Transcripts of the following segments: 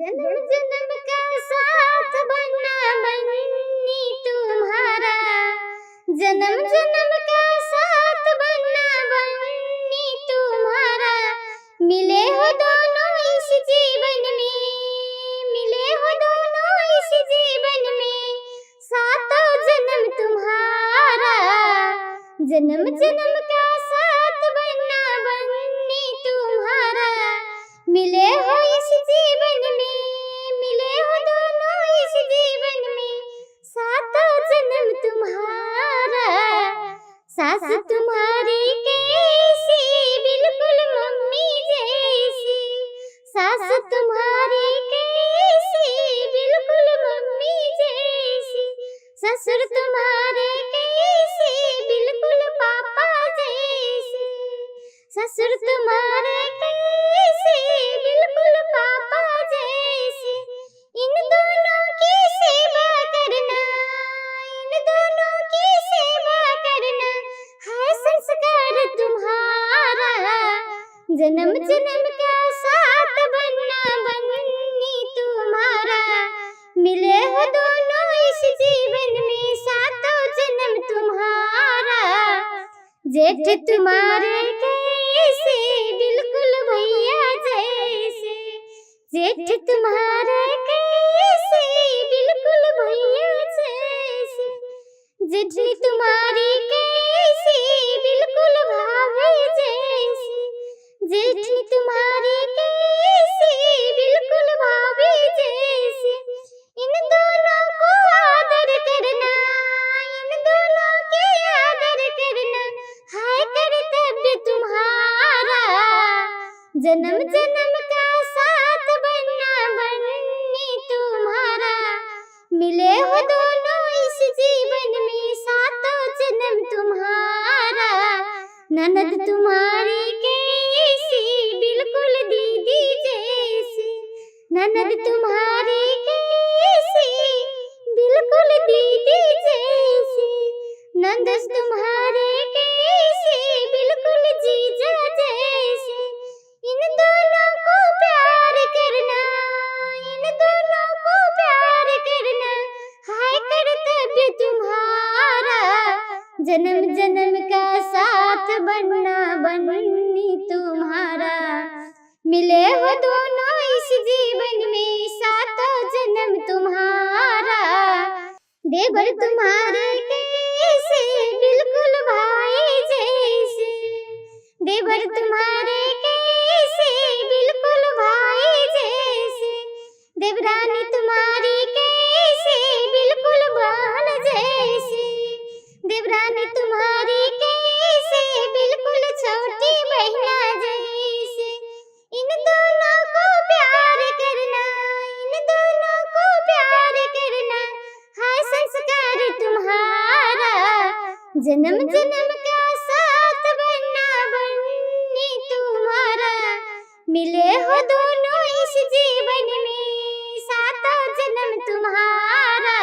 जन्म जन्म का साथ बनना बननी तुम्हारा, जन्म जन्म का साथ बनना बननी तुम्हारा। मिले हो दोनों इस जीवन में, मिले हो दोनों इस जीवन में, सातों जन्म तुम्हारा। जन्म जन्म का साथ बनना बननी तुम्हारा। मिले हो इस जीवन में, मिले हो दोनों इस जीवन में, सातों जन्म तुम्हारा। सास तुम्हारी कैसी बिल्कुल मम्मी जैसी, सास तुम्हारी कैसी बिल्कुल मम्मी जैसी, ससुर तुम्हारे कैसे बिल्कुल पापा जैसे, ससुर तुम्हारे कैसे बिल्कुल पापा जैसे। इन दोनों की सेवा करना, इन दोनों की सेवा करना है संस्कार तुम्हारा। जन्म जन्म का साथ बनना बननी तुम्हारा। मिले हो दोनों इस जीवन में, सातों जन्म तुम्हारा। जेठ तुम्हारे कैसे बिल्कुल भैया जैसे, जेठ तुम्हारे कैसे बिल्कुल भैया जैसे, जेठनी तुम्हारी कैसे बिल्कुल भाभी जैसे, जेठनी तुम्हारी कैसे बिल्कुल भाभी जैसे। इन दोनों को आदर करना, इन दोनों के आदर करना है कर्तव्य तुम्हारा। जन्म जन्म का साथ बनना बननी तुम्हारा। मिले हो दोनों इस जीवन में, सातों जन्म तुम्हारा। ननद तुम्हारी कैसी बिल्कुल दीदी जैसी, ननद तुम्हारी कैसी बिल्कुल दीदी जैसी, नंदस तुम्हारे कैसे बिल्कुल जीजा जैसे। इन दोनों को प्यार करना, इन दोनों को प्यार करना है कर्तव्य तुम्हारा। जन्म जन्म का साथ बनना बननी तुम्हारा। मिले हो दोनों इस जीवन में, सातों जन्म तुम्हारा। देवर तुम्हारे कैसे बिल्कुल भाई जैसे, देवर तुम्हारे कैसे बिल्कुल भाई जैसे, देवरानी तुम्हारी कैसे बिल्कुल बहन जैसी, देवरानी तुम्हारी कैसे बिल्कुल छोटी बहना जैसे। इन दोनों को प्यार करना, इन दोनों को प्यार करना है संस्कार तुम्हारा। जन्म जन्म का साथ बनना बननी तुम्हारा। मिले हो दोनों इस जीवन में, सातों जन्म तुम्हारा।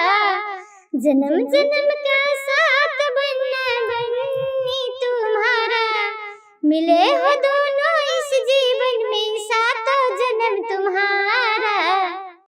जन्म जन्म का साथ बनना बननी तुम्हारा। मिले हो दोनों